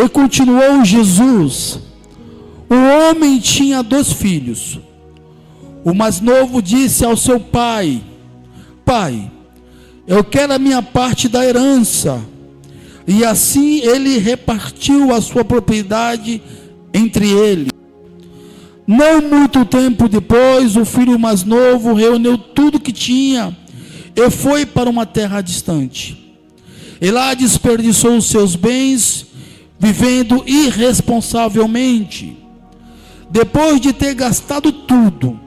E continuou Jesus: o homem tinha 2 filhos. O mais novo disse ao seu pai: Pai, eu quero a minha parte da herança. E assim ele repartiu a sua propriedade entre eles. Não muito tempo depois, o filho mais novo reuniu tudo que tinha e foi para uma terra distante. E lá desperdiçou os seus bens, vivendo irresponsavelmente. Depois de ter gastado tudo,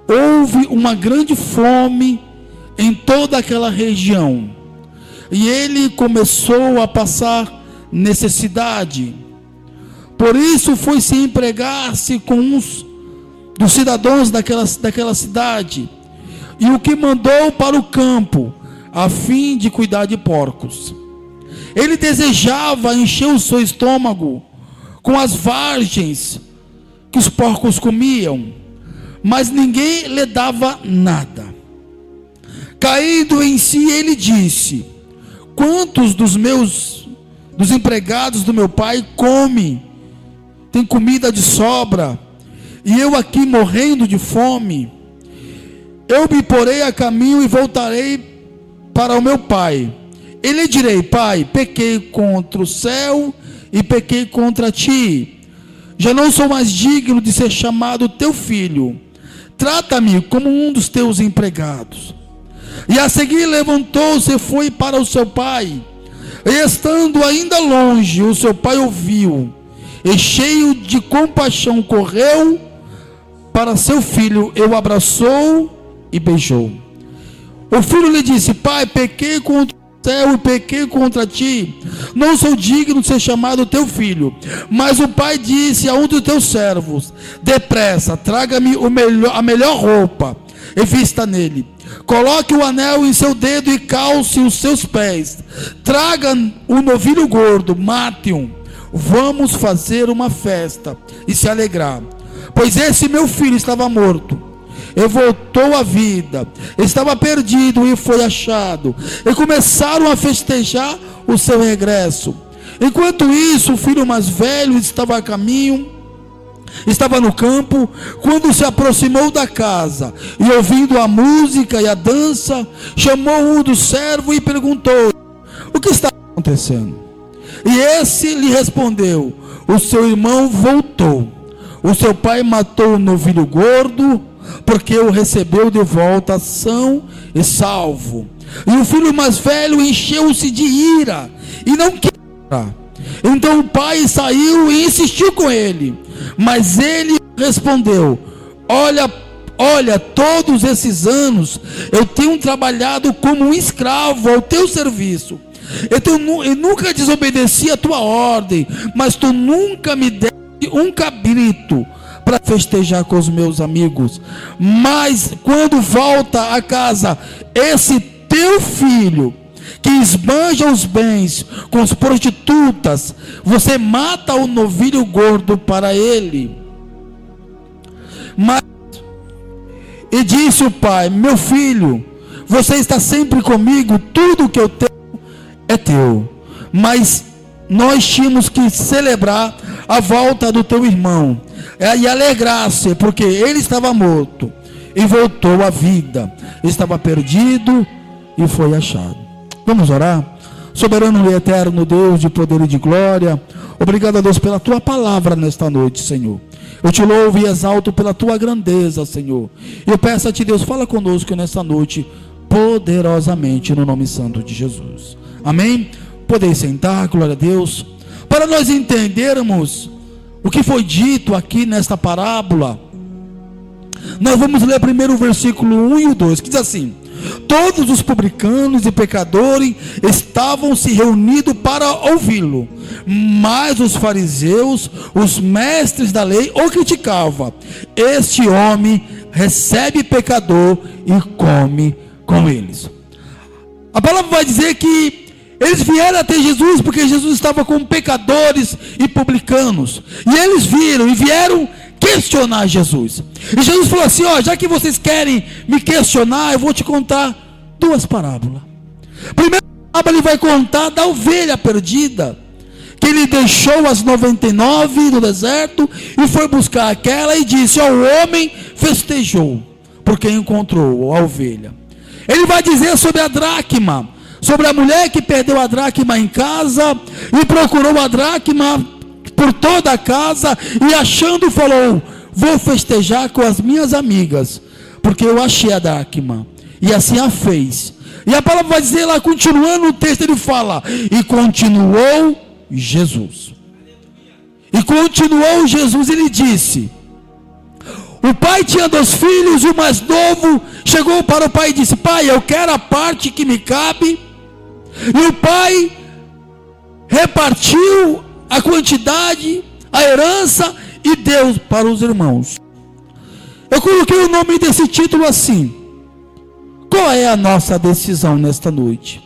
houve uma grande fome em toda aquela região, e ele começou a passar necessidade. Por isso foi se empregar-se com uns dos cidadãos daquela cidade, e o que mandou para o campo, a fim de cuidar de porcos. Ele desejava encher o seu estômago com as vargens que os porcos comiam, mas ninguém lhe dava nada. Caído em si, ele disse: quantos dos empregados do meu pai tem comida de sobra, e eu aqui morrendo de fome? Eu me porei a caminho e voltarei para o meu pai. E lhe direi: Pai, pequei contra o céu e pequei contra ti. Já não sou mais digno de ser chamado teu filho. Trata-me como um dos teus empregados. E a seguir levantou-se e foi para o seu pai. E estando ainda longe, o seu pai ouviu, e cheio de compaixão correu para seu filho, e o abraçou e beijou. O filho lhe disse: Pai, pequei contra o céu e pequei contra ti, não sou digno de ser chamado teu filho. Mas o pai disse a um dos teus servos: depressa, traga-me a melhor roupa e vista nele. Coloque o anel em seu dedo e calce os seus pés. Traga um novilho gordo, mate-o. Vamos fazer uma festa e se alegrar. Pois esse meu filho estava morto e voltou à vida, estava perdido e foi achado. E começaram a festejar o seu regresso. Enquanto isso, o filho mais velho estava a caminho, estava no campo, quando se aproximou da casa, e ouvindo a música e a dança, chamou um dos servos e perguntou: o que está acontecendo? E esse lhe respondeu: o seu irmão voltou. O seu pai matou o novilho gordo, porque o recebeu de volta são e salvo. E o filho mais velho encheu-se de ira e não quis. Então o pai saiu e insistiu com ele. Mas ele respondeu: olha, todos esses anos eu tenho trabalhado como um escravo ao teu serviço. Eu nunca desobedeci a tua ordem, mas tu nunca me deste um cabrito para festejar com os meus amigos. Mas quando volta a casa esse teu filho, que esbanja os bens com as prostitutas, você mata o novilho gordo para ele. E disse o pai: meu filho, você está sempre comigo, tudo que eu tenho é teu. Mas nós tínhamos que celebrar a volta do teu irmão e alegrar-se, porque ele estava morto e voltou à vida, estava perdido e foi achado. Vamos orar? Soberano e eterno Deus de poder e de glória, obrigado a Deus pela tua palavra nesta noite, Senhor. Eu te louvo e exalto pela tua grandeza, Senhor. Eu peço a ti, Deus, fala conosco nesta noite poderosamente, no nome santo de Jesus. Amém? Podeis sentar, glória a Deus. Para nós entendermos o que foi dito aqui nesta parábola, nós vamos ler primeiro o versículo 1 e o 2, que diz assim: todos os publicanos e pecadores estavam se reunidos para ouvi-lo, mas os fariseus, os mestres da lei, o criticavam. Este homem recebe pecador e come com eles. A palavra vai dizer que eles vieram até Jesus porque Jesus estava com pecadores e publicanos, e eles viram e vieram questionar Jesus. E Jesus falou assim: já que vocês querem me questionar, eu vou te contar 2 parábolas. Primeiro parábola, ele vai contar da ovelha perdida, que ele deixou as 99 no deserto e foi buscar aquela e disse: o homem festejou porque encontrou a ovelha. Ele vai dizer sobre a dracma, sobre a mulher que perdeu a dracma em casa e procurou a dracma por toda a casa e achando falou: vou festejar com as minhas amigas porque eu achei a dracma. E assim a fez. E a palavra vai dizer lá, continuando o texto, ele fala: e continuou Jesus. E continuou Jesus, ele disse: o pai tinha 2 filhos, e o mais novo chegou para o pai e disse: pai, eu quero a parte que me cabe. E o pai repartiu a quantidade, a herança, e deu para os irmãos. Eu coloquei o nome desse título assim: qual é a nossa decisão nesta noite?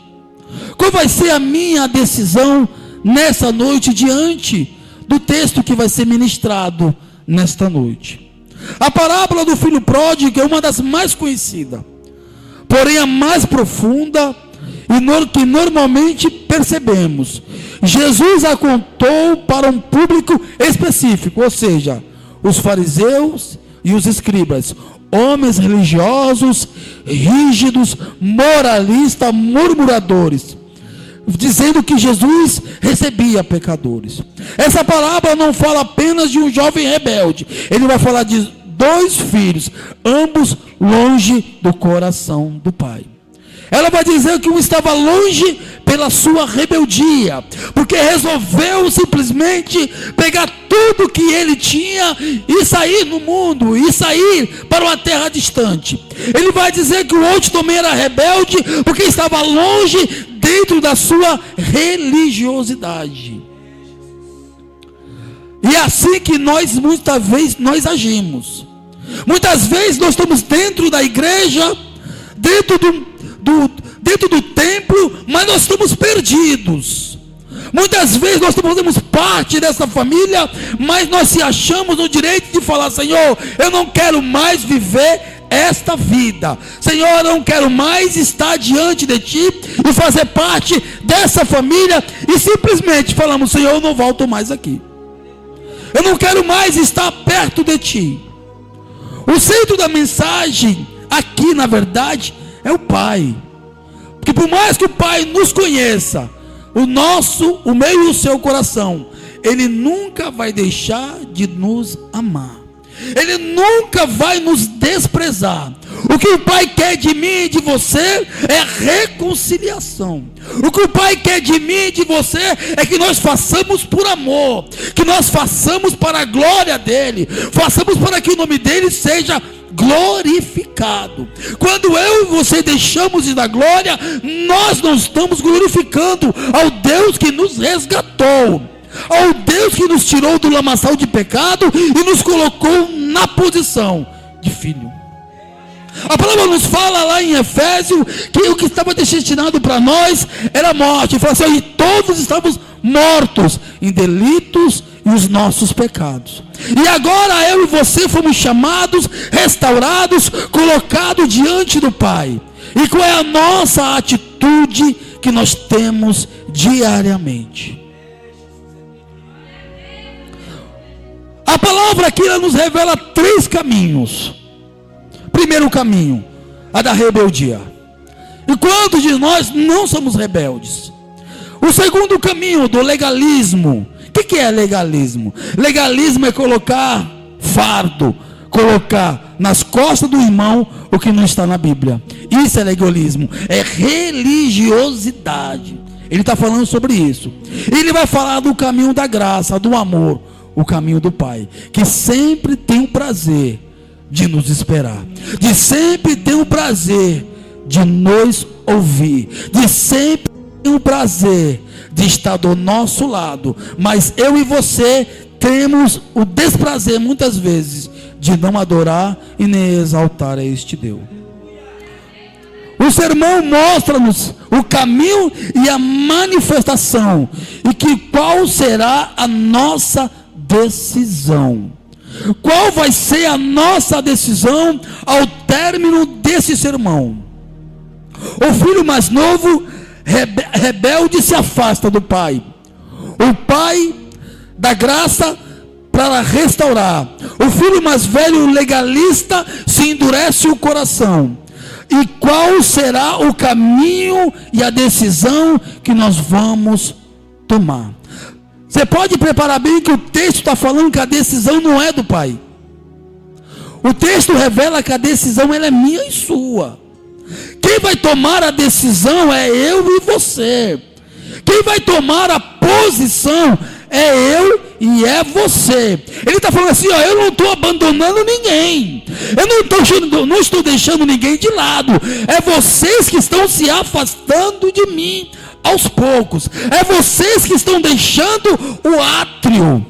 Qual vai ser a minha decisão nessa noite diante do texto que vai ser ministrado nesta noite? A parábola do filho pródigo é uma das mais conhecidas, porém a mais profunda e que normalmente percebemos. Jesus a contou para um público específico, ou seja, os fariseus e os escribas, homens religiosos, rígidos, moralistas, murmuradores, dizendo que Jesus recebia pecadores. Essa parábola não fala apenas de um jovem rebelde, ele vai falar de 2 filhos, ambos longe do coração do pai. Ela vai dizer que um estava longe pela sua rebeldia, porque resolveu simplesmente pegar tudo que ele tinha e sair no mundo, e sair para uma terra distante. Ele vai dizer que o outro também era rebelde, porque estava longe dentro da sua religiosidade. E é assim que muitas vezes nós agimos. Muitas vezes nós estamos dentro da igreja, dentro do templo, mas nós estamos perdidos. Muitas vezes nós fazemos parte dessa família, mas nós se achamos no direito de falar: Senhor, eu não quero mais viver esta vida. Senhor, eu não quero mais estar diante de Ti e fazer parte dessa família. E simplesmente falamos: Senhor, eu não volto mais aqui. Eu não quero mais estar perto de Ti. O centro da mensagem aqui, na verdade, é o Pai. Porque por mais que o Pai nos conheça, o meu e o seu coração, Ele nunca vai deixar de nos amar. Ele nunca vai nos desprezar. O que o Pai quer de mim e de você é reconciliação. O que o Pai quer de mim e de você é que nós façamos por amor, que nós façamos para a glória dEle, façamos para que o nome dEle seja glorificado. Quando eu e você deixamos de dar glória, nós não estamos glorificando ao Deus que nos resgatou, ao Deus que nos tirou do lamaçal de pecado e nos colocou na posição de filho. A palavra nos fala lá em Efésios que o que estava destinado para nós era morte. Fala assim: e todos estávamos mortos em delitos e os nossos pecados. E agora eu e você fomos chamados, restaurados, colocados diante do Pai. E qual é a nossa atitude que nós temos diariamente? A palavra aqui ela nos revela 3 caminhos. Primeiro caminho, a da rebeldia. E quantos de nós não somos rebeldes? O segundo caminho, do legalismo. O que é legalismo? Legalismo é colocar fardo, colocar nas costas do irmão o que não está na Bíblia. Isso é legalismo, é religiosidade. Ele está falando sobre isso. Ele vai falar do caminho da graça, do amor, o caminho do Pai, que sempre tem o prazer de nos esperar, de sempre ter o prazer de nos ouvir, de sempre ter o prazer de estar do nosso lado. Mas eu e você temos o desprazer muitas vezes de não adorar e nem exaltar a este Deus. O sermão mostra-nos o caminho e a manifestação, e que qual será a nossa decisão. Qual vai ser a nossa decisão ao término desse sermão? O filho mais novo rebelde se afasta do pai. o pai da graça para restaurar. O filho mais velho, legalista, se endurece o coração. E qual será o caminho e a decisão que nós vamos tomar? Você pode preparar bem que o texto está falando que a decisão não é do pai. O texto revela que a decisão ela é minha e sua. Quem vai tomar a decisão é eu e você. Quem vai tomar a posição é eu e é você. Ele está falando assim, ó, eu não estou abandonando ninguém. Eu não estou deixando ninguém de lado. É vocês que estão se afastando de mim aos poucos. É vocês que estão deixando o átrio,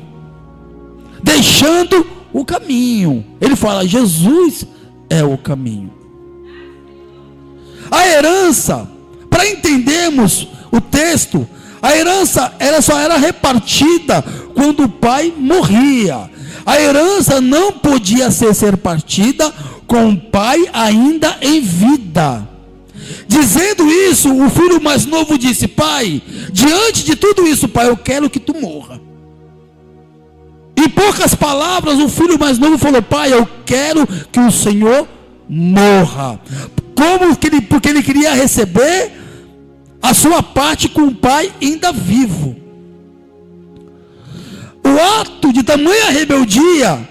deixando o caminho. Ele fala, Jesus é o caminho. A herança, para entendermos o texto, a herança ela só era repartida quando o pai morria. A herança não podia ser partida com o pai ainda em vida. Dizendo isso, o filho mais novo disse, pai, diante de tudo isso, pai, eu quero que tu morra. Em poucas palavras, o filho mais novo falou, pai, eu quero que o Senhor morra. Porque ele queria receber a sua parte com o pai ainda vivo. O ato de tamanha rebeldia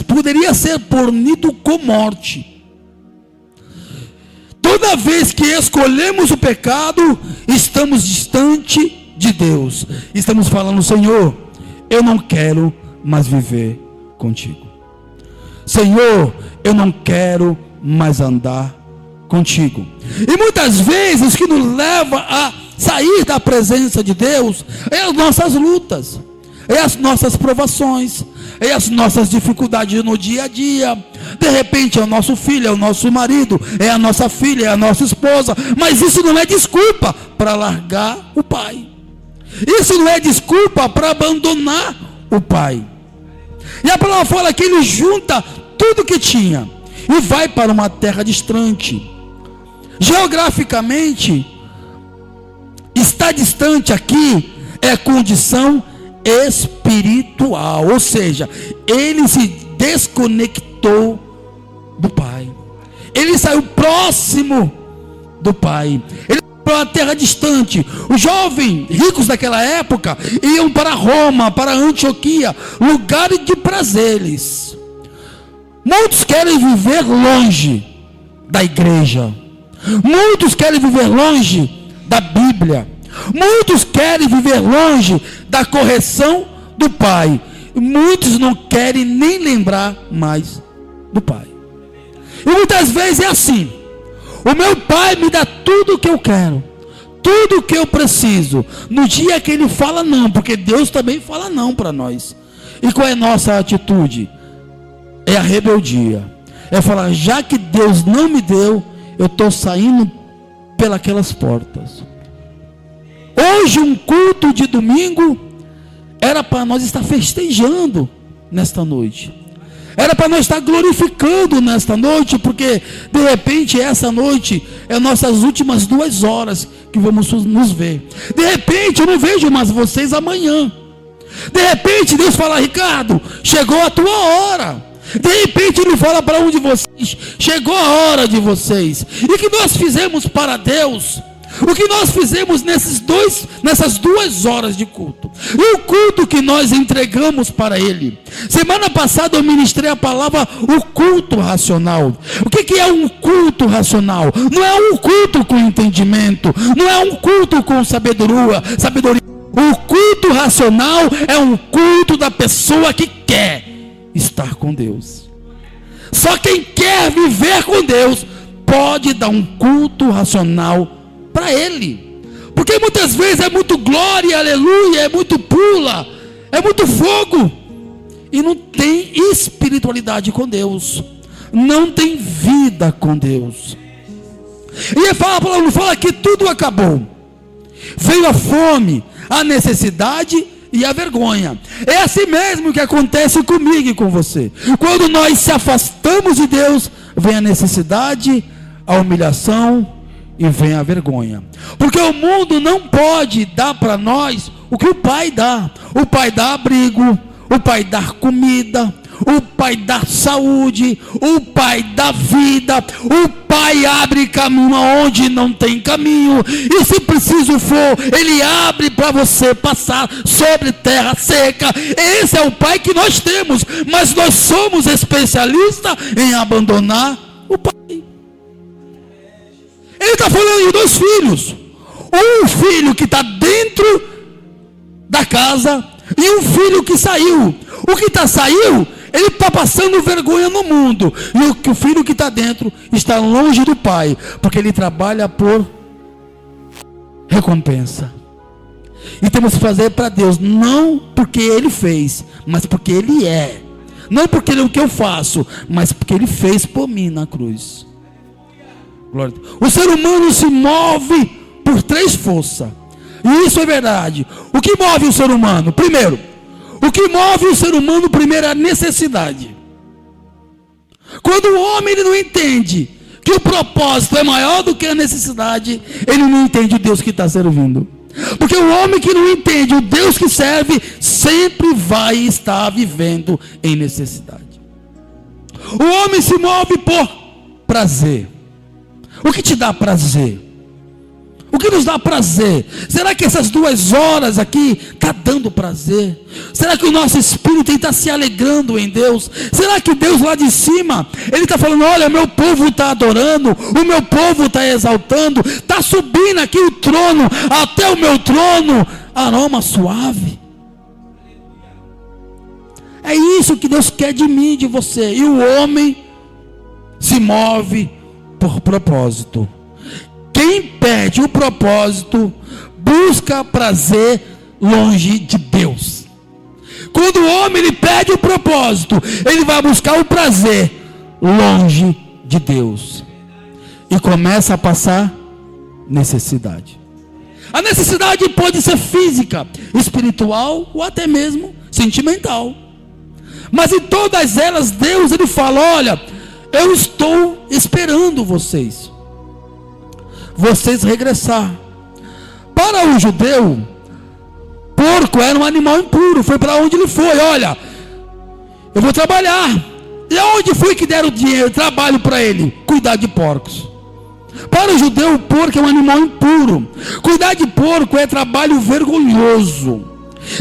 poderia ser punido com morte. Toda vez que escolhemos o pecado, estamos distante de Deus. Estamos falando, Senhor, eu não quero mais viver contigo. Senhor, eu não quero mais andar contigo. E muitas vezes o que nos leva a sair da presença de Deus é as nossas lutas, é as nossas provações, é as nossas dificuldades no dia a dia. De repente é o nosso filho, é o nosso marido, é a nossa filha, é a nossa esposa. Mas isso não é desculpa para largar o pai. Isso não é desculpa para abandonar o pai. E a palavra fala que ele junta tudo que tinha e vai para uma terra distante. Geograficamente, está distante aqui é condição espiritual, ou seja, ele se desconectou do pai. Ele saiu próximo do pai. Ele foi para uma terra distante. Os jovens ricos daquela época iam para Roma, para Antioquia, lugares de prazeres. Muitos querem viver longe da igreja. Muitos querem viver longe da Bíblia. Muitos querem viver longe da correção do pai. Muitos não querem nem lembrar mais do pai. E muitas vezes é assim. O meu pai me dá tudo o que eu quero, tudo o que eu preciso. No dia que ele fala não, porque Deus também fala não para nós. E qual é a nossa atitude? É a rebeldia. É falar, já que Deus não me deu, eu estou saindo pelas portas. Hoje um culto de domingo era para nós estar festejando nesta noite. Era para nós estar glorificando nesta noite, porque de repente essa noite é nossas últimas 2 horas que vamos nos ver. De repente eu não vejo mais vocês amanhã. De repente Deus fala, Ricardo, chegou a tua hora. De repente ele fala para um de vocês, chegou a hora de vocês. E o que nós fizemos para Deus? O que nós fizemos nessas 2 horas de culto? E o culto que nós entregamos para Ele? Semana passada eu ministrei a palavra o culto racional. O que é um culto racional? Não é um culto com entendimento, não é um culto com sabedoria. O culto racional é um culto da pessoa que quer estar com Deus. Só quem quer viver com Deus pode dar um culto racional para Ele, porque muitas vezes é muito glória, aleluia, é muito pula, é muito fogo, e não tem espiritualidade com Deus, não tem vida com Deus. E ele fala que tudo acabou, veio a fome, a necessidade e a vergonha. É assim mesmo que acontece comigo e com você. Quando nós se afastamos de Deus, vem a necessidade, a humilhação e vem a vergonha. Porque o mundo não pode dar para nós o que o pai dá. O pai dá abrigo, o pai dá comida, o pai dá saúde, o pai dá vida, o pai abre caminho onde não tem caminho, e se preciso for, ele abre para você passar sobre terra seca. Esse é o pai que nós temos, mas nós somos especialistas em abandonar o pai. Ele está falando de dois filhos, um filho que está dentro da casa e um filho que saiu. O que saiu, ele está passando vergonha no mundo, e o filho que está dentro está longe do pai, porque ele trabalha por recompensa. E temos que fazer para Deus, não porque ele fez, mas porque ele é. Não porque o que eu faço, mas porque ele fez por mim na cruz. Glória. O ser humano se move por três forças, e isso é verdade. O que move o ser humano? Primeiro, o que move o ser humano primeiro é a necessidade. Quando o homem ele não entende que o propósito é maior do que a necessidade, ele não entende o Deus que está servindo. Porque o homem que não entende o Deus que serve, sempre vai estar vivendo em necessidade. O homem se move por prazer. O que te dá prazer? O que nos dá prazer? Será que essas 2 horas aqui está dando prazer? Será que o nosso espírito está se alegrando em Deus? Será que Deus lá de cima, Ele está falando, olha, meu povo está adorando, o meu povo está exaltando, está subindo aqui o trono, até o meu trono, aroma suave. É isso que Deus quer de mim, de você. E o homem se move por propósito. Quem perde o propósito, busca prazer longe de Deus. Quando o homem ele perde o propósito, ele vai buscar o prazer longe de Deus. E começa a passar necessidade. A necessidade pode ser física, espiritual ou até mesmo sentimental. Mas em todas elas, Deus ele fala, olha, eu estou esperando vocês regressar. Para o judeu, porco era um animal impuro. Foi para onde ele foi, olha, eu vou trabalhar. E aonde foi que deram dinheiro, trabalho para ele? Cuidar de porcos. Para o judeu, o porco é um animal impuro. Cuidar de porco é trabalho vergonhoso.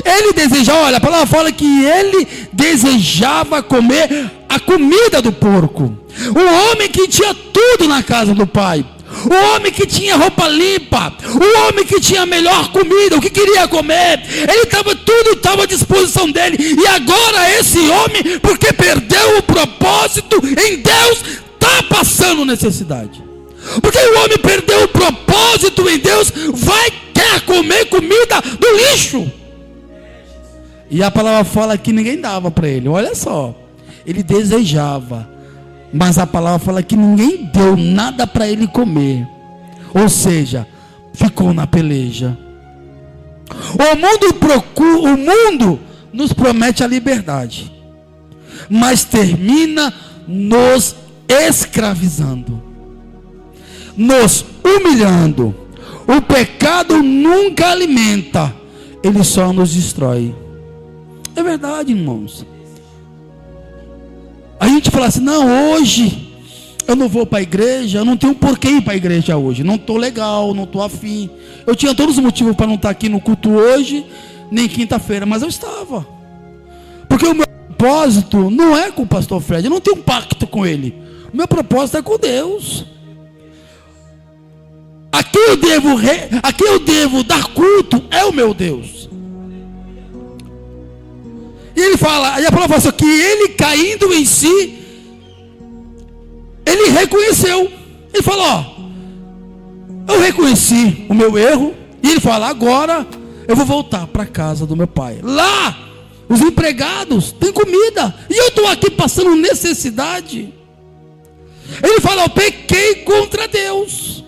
Ele desejava, olha, a palavra fala que ele desejava comer a comida do porco. O homem que tinha tudo na casa do pai, o homem que tinha roupa limpa, o homem que tinha a melhor comida, o que queria comer, ele estava, tudo estava à disposição dele. E agora esse homem, porque perdeu o propósito em Deus, está passando necessidade. Porque o homem perdeu o propósito em Deus, quer comer comida do lixo. E a palavra fala que ninguém dava para ele. Olha só, ele desejava, mas a palavra fala que ninguém deu nada para ele comer. Ou seja, ficou na peleja. O mundo nos promete a liberdade, mas termina nos escravizando, nos humilhando. O pecado nunca alimenta, ele só nos destrói. É verdade, irmãos. A gente fala assim, não, hoje eu não vou para a igreja, eu não tenho por que ir para a igreja hoje, não estou legal, não estou afim. Eu tinha todos os motivos para não estar aqui no culto hoje, nem quinta-feira, mas eu estava. Porque o meu propósito não é com o pastor Fred, eu não tenho um pacto com ele. O meu propósito é com Deus. A quem eu devo dar culto é o meu Deus. E ele fala, e a palavra fala assim, que ele caindo em si, ele reconheceu. Ele falou, eu reconheci o meu erro. E ele fala, agora eu vou voltar para a casa do meu pai. Lá, os empregados têm comida, e eu estou aqui passando necessidade. Ele fala, eu pequei contra Deus.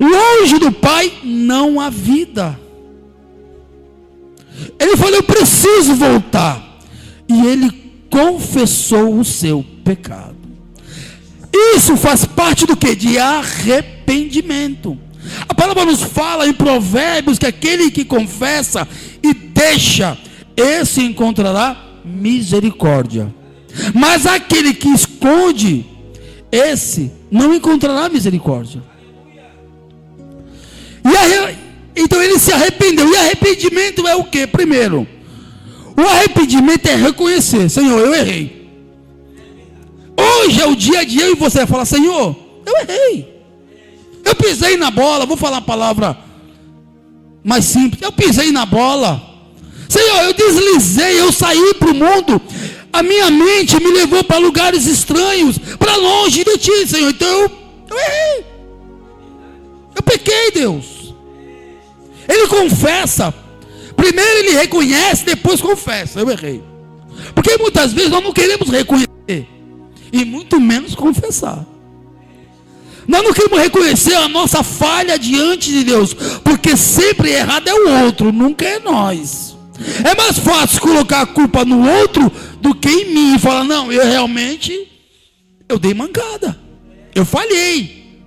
Longe do pai não há vida. Ele falou, eu preciso voltar. E ele confessou o seu pecado. Isso faz parte do que? De arrependimento. A palavra nos fala em Provérbios que aquele que confessa e deixa, esse encontrará misericórdia. Mas aquele que esconde, esse não encontrará misericórdia. Então ele se arrependeu. E arrependimento é o que? Primeiro, o arrependimento é reconhecer: Senhor, eu errei. Hoje é o dia de eu e você falar: Senhor, eu errei. Eu pisei na bola. Vou falar a palavra mais simples. Eu pisei na bola. Senhor, eu deslizei. Eu saí para o mundo. A minha mente me levou para lugares estranhos, para longe de ti, Senhor. Então eu errei. Eu pequei, Deus. Ele confessa. Primeiro ele reconhece, depois confessa: eu errei. Porque muitas vezes nós não queremos reconhecer, e muito menos confessar. Nós não queremos reconhecer a nossa falha diante de Deus, porque sempre errado é o outro, nunca é nós. É mais fácil colocar a culpa no outro do que em mim, e falar: não, eu realmente, eu dei mancada, eu falhei.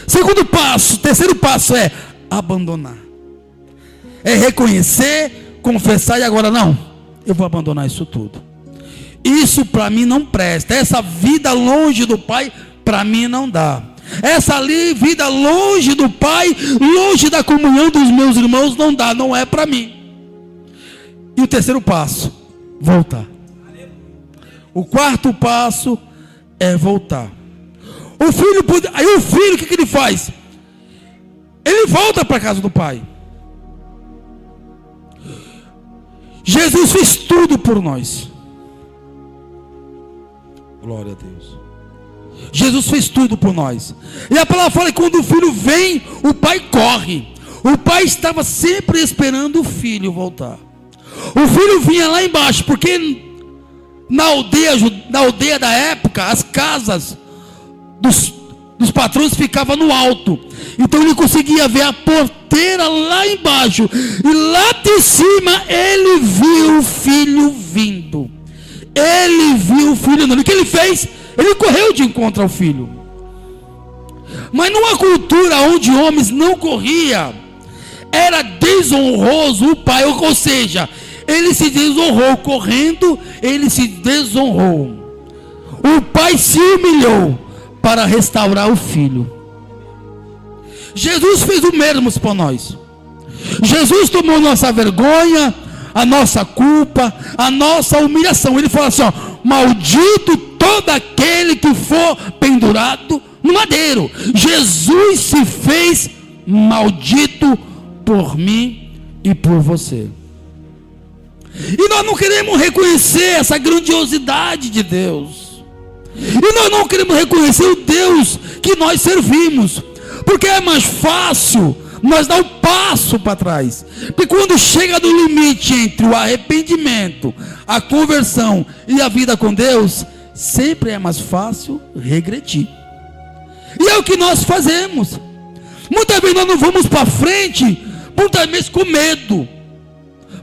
Segundo passo, terceiro passo é abandonar. É reconhecer, confessar e agora não, eu vou abandonar isso tudo. Isso para mim não presta. Essa vida longe do Pai para mim não dá. Essa vida longe do Pai, longe da comunhão dos meus irmãos não dá, não é para mim. E o terceiro passo, voltar. O quarto passo é voltar. Aí o filho, o que ele faz? Ele volta para a casa do Pai. Jesus fez tudo por nós. Glória a Deus. Jesus fez tudo por nós. E a palavra fala que quando o filho vem, o pai corre. O pai estava sempre esperando o filho voltar. O filho vinha lá embaixo, porque na aldeia da época, as casas dos patrões ficavam no alto. Então ele conseguia ver a porteira lá embaixo. E lá de cima ele viu o filho vindo. Ele viu o filho andando. O que ele fez? Ele correu de encontro ao filho. Mas numa cultura onde homens não corriam, era desonroso o pai. Ou seja, ele se desonrou correndo, ele se desonrou. O pai se humilhou para restaurar o filho. Jesus fez o mesmo por nós. Jesus tomou nossa vergonha, a nossa culpa, a nossa humilhação. Ele falou assim: ó, maldito todo aquele que for pendurado no madeiro. Jesus se fez maldito por mim e por você. E nós não queremos reconhecer essa grandiosidade de Deus. E nós não queremos reconhecer o Deus que nós servimos. Porque é mais fácil nós dar um passo para trás. Porque quando chega no limite entre o arrependimento, a conversão e a vida com Deus, sempre é mais fácil regredir. E é o que nós fazemos. Muitas vezes nós não vamos para frente, muitas vezes com medo.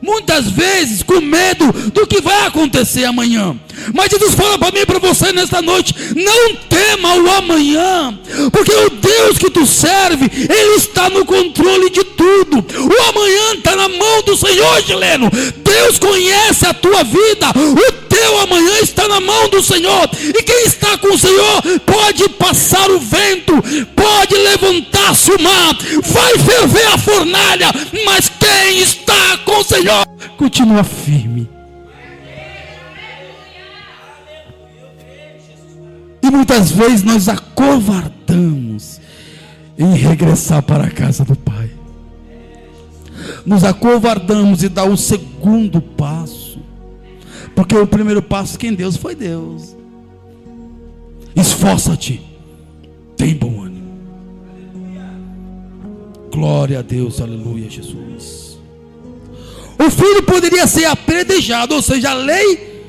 Muitas vezes com medo do que vai acontecer amanhã. Mas Jesus fala para mim e para você nesta noite: não tema o amanhã, porque o Deus que tu serve, Ele está no controle de tudo. O amanhã está na mão do Senhor, Gileno. Deus conhece a tua vida. O teu amanhã está na mão do Senhor. E quem está com o Senhor pode passar o vento, pode levantar-se o mar, vai ferver a fornalha, mas quem está com o Senhor continua firme. E muitas vezes nós acovardamos em regressar para a casa do Pai. Nos acovardamos e dá o segundo passo. Porque o primeiro passo quem deu foi Deus. Esforça-te, tem bom ânimo. Glória a Deus, aleluia, Jesus. O filho poderia ser apedrejado, ou seja, a lei,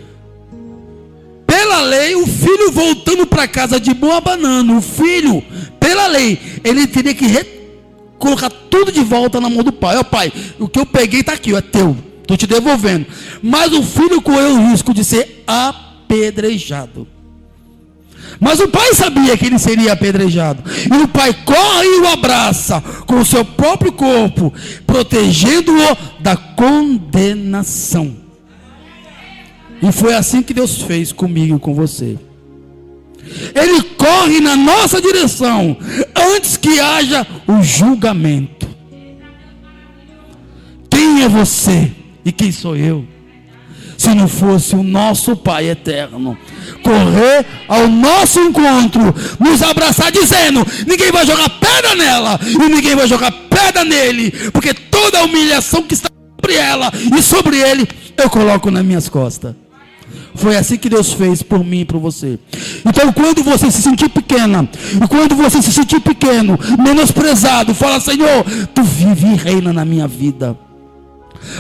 pela lei, o filho voltando para casa de boa banana, o filho, pela lei, ele teria que colocar tudo de volta na mão do pai. Ó pai, o que eu peguei está aqui, ó, é teu, estou te devolvendo. Mas o filho correu o risco de ser apedrejado. Mas o pai sabia que ele seria apedrejado. E o pai corre e o abraça com o seu próprio corpo, protegendo-o da condenação. E foi assim que Deus fez comigo e com você. Ele corre na nossa direção antes que haja o julgamento. Quem é você e quem sou eu? Se não fosse o nosso Pai eterno correr ao nosso encontro, nos abraçar dizendo: ninguém vai jogar pedra nela e ninguém vai jogar pedra nele, porque toda a humilhação que está sobre ela e sobre ele eu coloco nas minhas costas. Foi assim que Deus fez por mim e por você. Então, quando você se sentir pequena, e quando você se sentir pequeno, menosprezado, fala: Senhor, tu vive e reina na minha vida.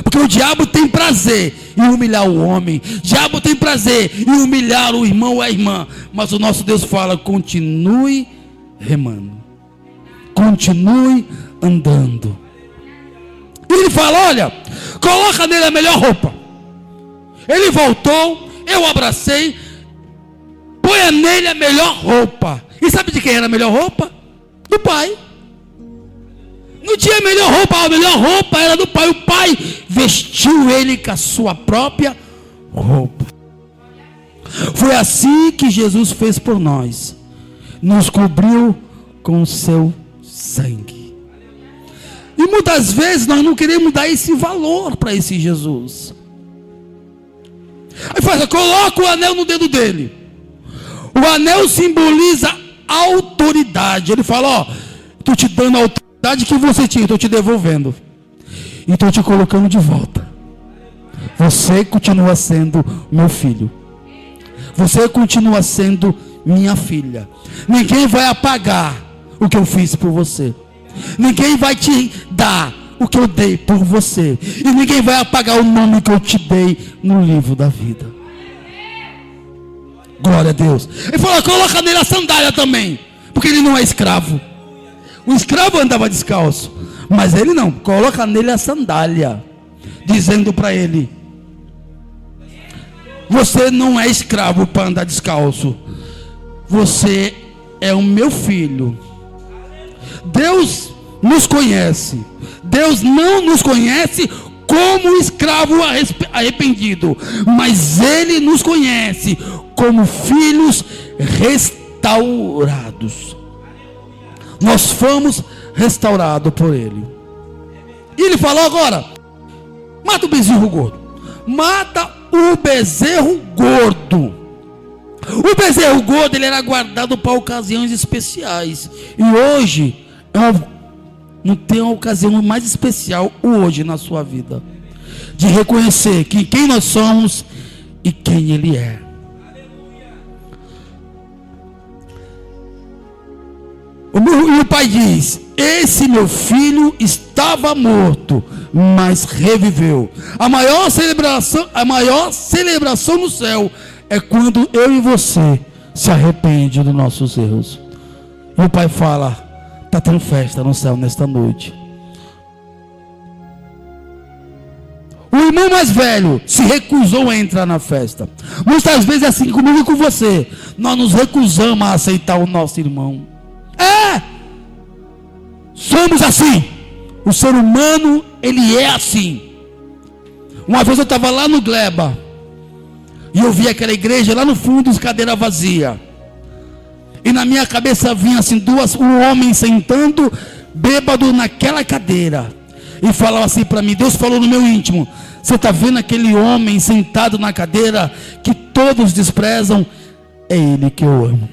Porque o diabo tem prazer em humilhar o homem, o diabo tem prazer em humilhar o irmão ou a irmã, mas o nosso Deus fala: continue remando, continue andando. E ele fala: olha, coloca nele a melhor roupa. Ele voltou, eu abracei, ponha nele a melhor roupa. E sabe de quem era a melhor roupa? Do pai. Não tinha melhor roupa, a melhor roupa era do pai. O pai vestiu ele com a sua própria roupa. Foi assim que Jesus fez por nós. Nos cobriu com o seu sangue. E muitas vezes nós não queremos dar esse valor para esse Jesus. Aí faz: coloca o anel no dedo dele. O anel simboliza autoridade. Ele fala: ó, estou te dando a autoridade que você tinha, estou te devolvendo e estou te colocando de volta. Você continua sendo meu filho, você continua sendo minha filha. Ninguém vai apagar o que eu fiz por você, ninguém vai te dar o que eu dei por você, e ninguém vai apagar o nome que eu te dei no livro da vida. Glória a Deus. Ele falou: coloca nele a sandália também, porque ele não é escravo. O escravo andava descalço, mas ele não. Coloca nele a sandália, dizendo para ele: você não é escravo para andar descalço, você é o meu filho. Deus nos conhece. Deus não nos conhece como escravo arrependido, mas Ele nos conhece como filhos restaurados. Nós fomos restaurados por Ele. E Ele falou agora: mata o bezerro gordo. Mata o bezerro gordo. O bezerro gordo, ele era guardado para ocasiões especiais. E hoje não tem uma ocasião mais especial hoje na sua vida de reconhecer que quem nós somos e quem Ele é. E o pai diz: esse meu filho estava morto, mas reviveu. A maior celebração no céu é quando eu e você se arrepende dos nossos erros. E o pai fala: está tendo festa no céu nesta noite. O irmão mais velho se recusou a entrar na festa. Muitas vezes é assim comigo e com você. Nós nos recusamos a aceitar o nosso irmão. Somos assim. O ser humano, ele é assim. Uma vez eu estava lá no Gleba e eu vi aquela igreja lá no fundo, cadeira vazia. E na minha cabeça vinha assim, um homem sentando bêbado naquela cadeira. E falava assim para mim, Deus falou no meu íntimo: você está vendo aquele homem sentado na cadeira que todos desprezam? É ele que eu amo.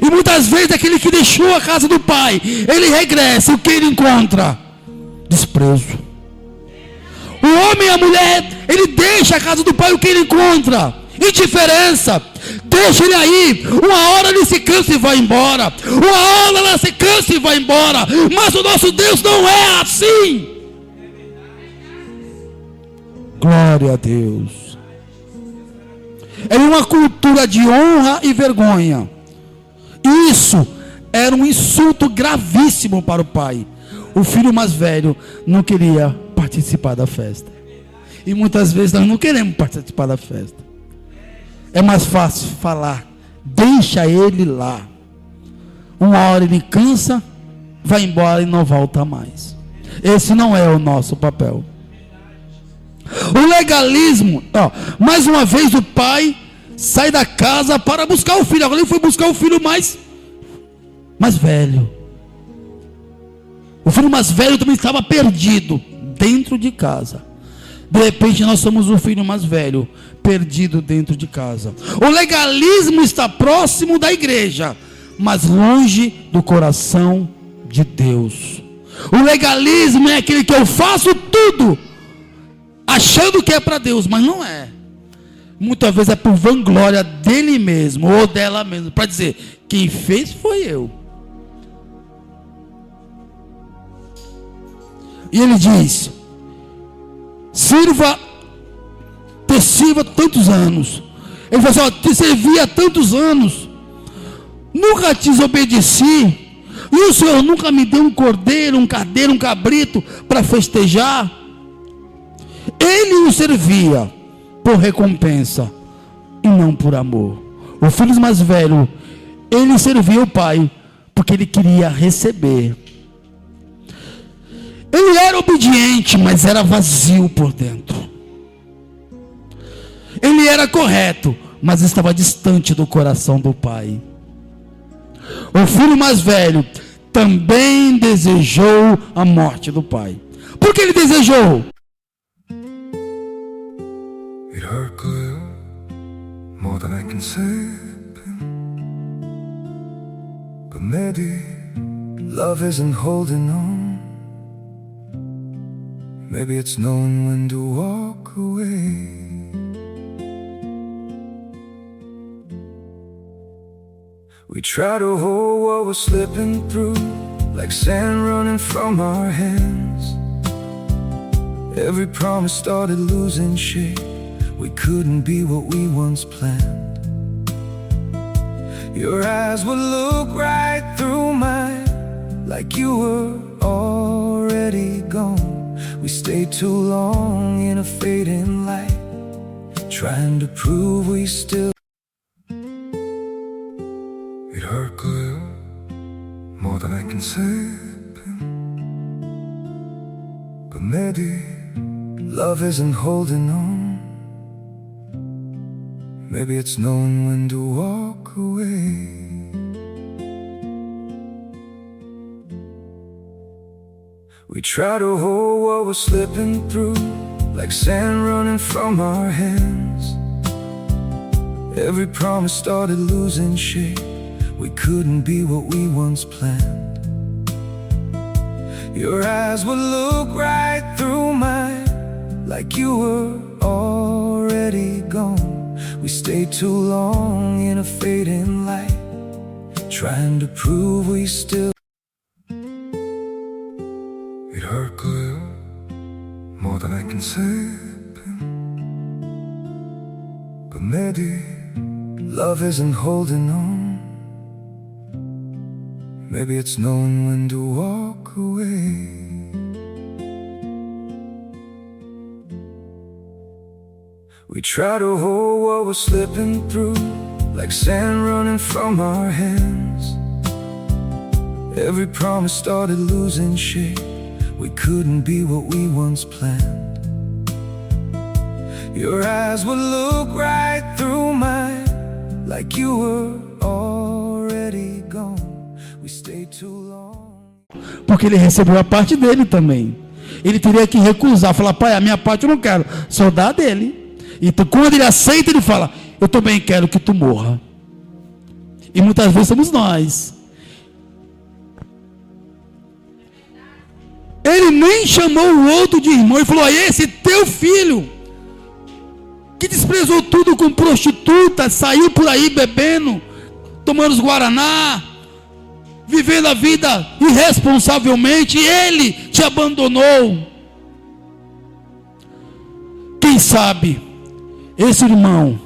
E muitas vezes aquele que deixou a casa do pai, ele regressa, o que ele encontra? Desprezo. O homem e a mulher, ele deixa a casa do pai, o que ele encontra? Indiferença. Deixa ele aí, uma hora ele se cansa e vai embora, uma hora ela se cansa e vai embora. Mas o nosso Deus não é assim. Glória a Deus. É uma cultura de honra e vergonha. Isso era um insulto gravíssimo para o pai. O filho mais velho não queria participar da festa. E muitas vezes nós não queremos participar da festa. É mais fácil falar Deixa ele lá. Uma hora ele cansa, vai embora e não volta mais. Esse não é o nosso papel. O legalismo, mais uma vez o pai sai da casa para buscar o filho. Agora ele foi buscar o filho mais velho. O filho mais velho também estava perdido dentro de casa. De repente nós somos o filho mais velho, perdido dentro de casa. O legalismo está próximo da igreja, mas longe do coração de Deus. O legalismo é aquele que eu faço tudo achando que é para Deus, mas não é. Muitas vezes é por vanglória dele mesmo ou dela mesma, para dizer, quem fez foi eu. E ele diz: te sirva tantos anos. Ele falou assim: te servi há tantos anos, nunca te desobedeci, e o Senhor nunca me deu um cordeiro, um carneiro, um cabrito para festejar. Ele o servia por recompensa e não por amor. O filho mais velho, ele servia o pai porque ele queria receber. Ele era obediente, mas era vazio por dentro. Ele era correto, mas estava distante do coração do pai. O filho mais velho também desejou a morte do pai. Por que ele desejou? It hurt good, more than I can say. But maybe love isn't holding on. Maybe it's knowing when to walk away. We try to hold what we're slipping through, like sand running from our hands. Every promise started losing shape. We couldn't be what we once planned. Your eyes would look right through mine, like you were already gone. We stayed too long in a fading light, trying to prove we still. It hurt good, more than I can say. But maybe love isn't holding on. Maybe it's knowing when to walk away. We try to hold what we're slipping through, like sand running from our hands. Every promise started losing shape. We couldn't be what we once planned. Your eyes would look right through mine, like you were already gone. We stayed too long in a fading light, trying to prove we still. It hurt good, more than I can say. But maybe love isn't holding on. Maybe it's knowing when to walk away. We try to hold what we're slipping through, like sand running from our hands. Every promise started losing shape. We couldn't be what we once planned. Your eyes would look right through mine, like you were already gone. We stayed too long. Porque ele recebeu a parte dele também. Ele teria que recusar, falar: pai, a minha parte eu não quero, só dá a dele. Então quando ele aceita, ele fala: eu também quero que tu morra. E muitas vezes somos nós. Ele nem chamou o outro de irmão. Ele falou: esse teu filho, que desprezou tudo com prostituta, saiu por aí bebendo, tomando os guaraná, vivendo a vida irresponsavelmente, ele te abandonou. Quem sabe esse irmão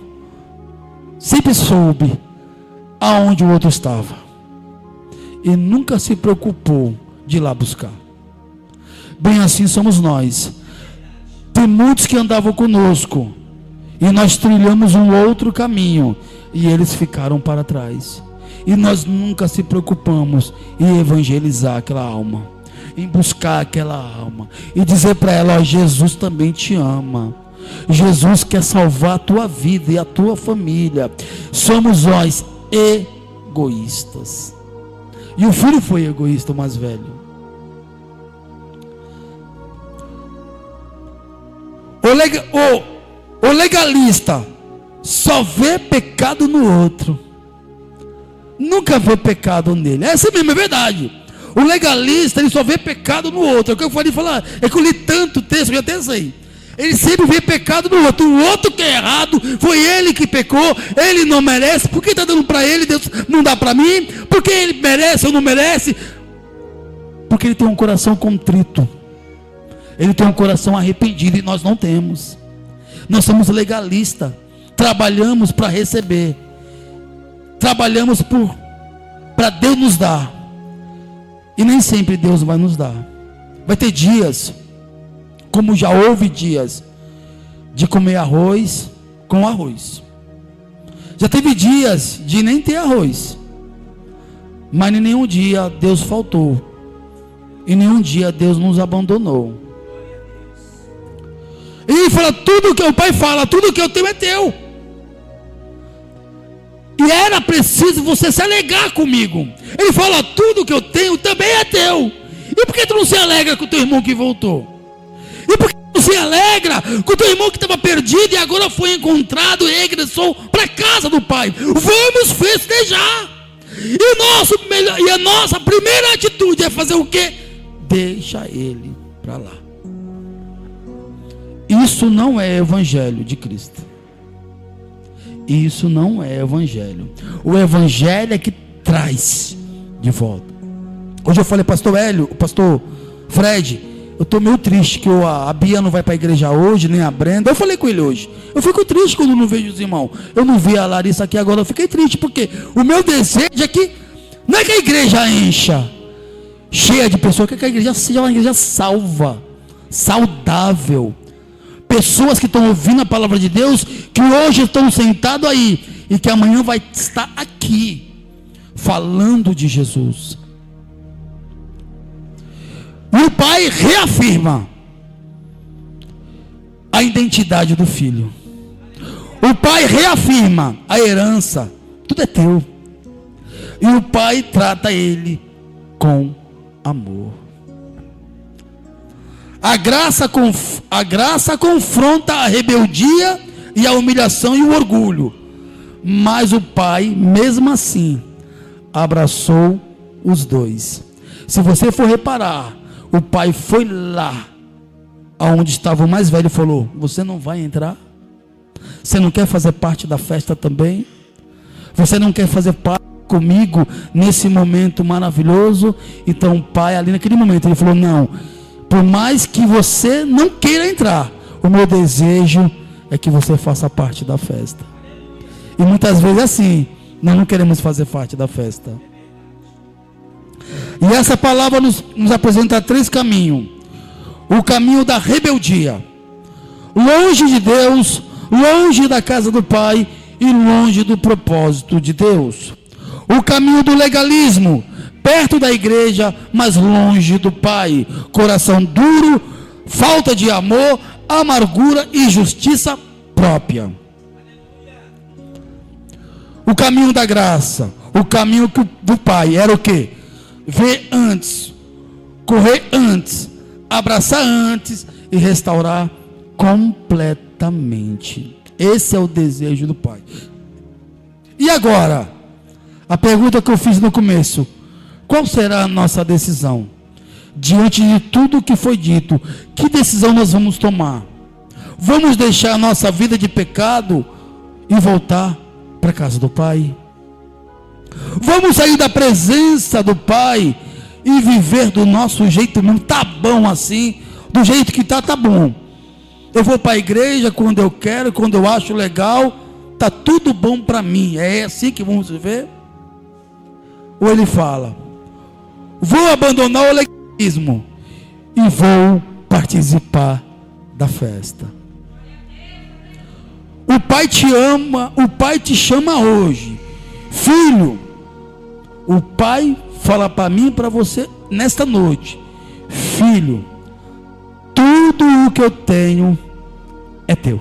sempre soube aonde o outro estava e nunca se preocupou de ir lá buscar. Bem assim somos nós. Tem muitos que andavam conosco e nós trilhamos um outro caminho e eles ficaram para trás. E nós nunca se preocupamos em evangelizar aquela alma, em buscar aquela alma e dizer para ela: ó, Jesus também te ama. Jesus quer salvar a tua vida e a tua família. Somos nós egoístas. E o filho foi egoísta, o mais velho. O legalista só vê pecado no outro, nunca vê pecado nele. Essa mesmo é verdade. O legalista, ele só vê pecado no outro. É o que eu falei falar. É que eu li tanto texto, eu já até sei. Ele sempre vê pecado no outro. O outro que é errado, foi ele que pecou. Ele não merece. Por que está dando para ele, Deus não dá para mim? Por que ele merece ou não merece? Porque ele tem um coração contrito, ele tem um coração arrependido, e nós não temos. Nós somos legalistas. Trabalhamos para receber, trabalhamos para Deus nos dar, e nem sempre Deus vai nos dar. Vai ter dias, como já houve dias, de comer arroz com arroz. Já teve dias de nem ter arroz, mas em nenhum dia Deus faltou, e nenhum dia Deus nos abandonou. E ele fala: tudo que o Pai fala, tudo que eu tenho é teu. E era preciso você se alegrar comigo. Ele fala: tudo que eu tenho também é teu. E por que tu não se alegra com o teu irmão que voltou? E por que tu não se alegra com o teu irmão que estava perdido e agora foi encontrado e regressou para a casa do Pai? Vamos festejar. E a nossa primeira atitude é fazer o quê? Deixa ele para lá. Isso não é evangelho de Cristo. Isso não é evangelho. O evangelho é que traz de volta. Hoje eu falei: pastor Hélio, pastor Fred, eu estou meio triste que a Bia não vai para a igreja hoje, nem a Brenda. Eu falei com ele hoje. Eu fico triste quando não vejo os irmãos. Eu não vi a Larissa aqui agora, eu fiquei triste, porque o meu desejo é que, não é que a igreja encha, cheia de pessoas, que a igreja seja uma igreja salva, saudável. Pessoas que estão ouvindo a palavra de Deus, que hoje estão sentados aí, e que amanhã vai estar aqui, falando de Jesus. E o Pai reafirma a identidade do Filho. O Pai reafirma a herança. Tudo é teu. E o Pai trata ele com amor. A graça confronta a rebeldia e a humilhação e o orgulho. Mas o Pai, mesmo assim, abraçou os dois. Se você for reparar, o Pai foi lá aonde estava o mais velho e falou: você não vai entrar? Você não quer fazer parte da festa também? Você não quer fazer parte comigo nesse momento maravilhoso? Então o Pai, ali naquele momento, ele falou: não, por mais que você não queira entrar, o meu desejo é que você faça parte da festa. E muitas vezes é assim, nós não queremos fazer parte da festa. E essa palavra nos apresenta 3 caminhos. O caminho da rebeldia, longe de Deus, longe da casa do Pai e longe do propósito de Deus. O caminho do legalismo, perto da igreja, mas longe do Pai. Coração duro, falta de amor, amargura e justiça própria. O caminho da graça, o caminho do Pai era o quê? Ver antes, correr antes, abraçar antes e restaurar completamente. Esse é o desejo do Pai. E agora, a pergunta que eu fiz no começo: qual será a nossa decisão? Diante de tudo o que foi dito, que decisão nós vamos tomar? Vamos deixar a nossa vida de pecado e voltar para a casa do Pai? Vamos sair da presença do Pai e viver do nosso jeito mesmo? Tá bom assim, do jeito que tá bom. Eu vou para a igreja quando eu quero, quando eu acho legal, tá tudo bom para mim. É assim que vamos viver? Ou ele fala: vou abandonar o legalismo e vou participar da festa. O Pai Pai te ama, o Pai te chama hoje. Filho, o Pai fala para mim e para você nesta noite: filho, tudo o que eu tenho é teu.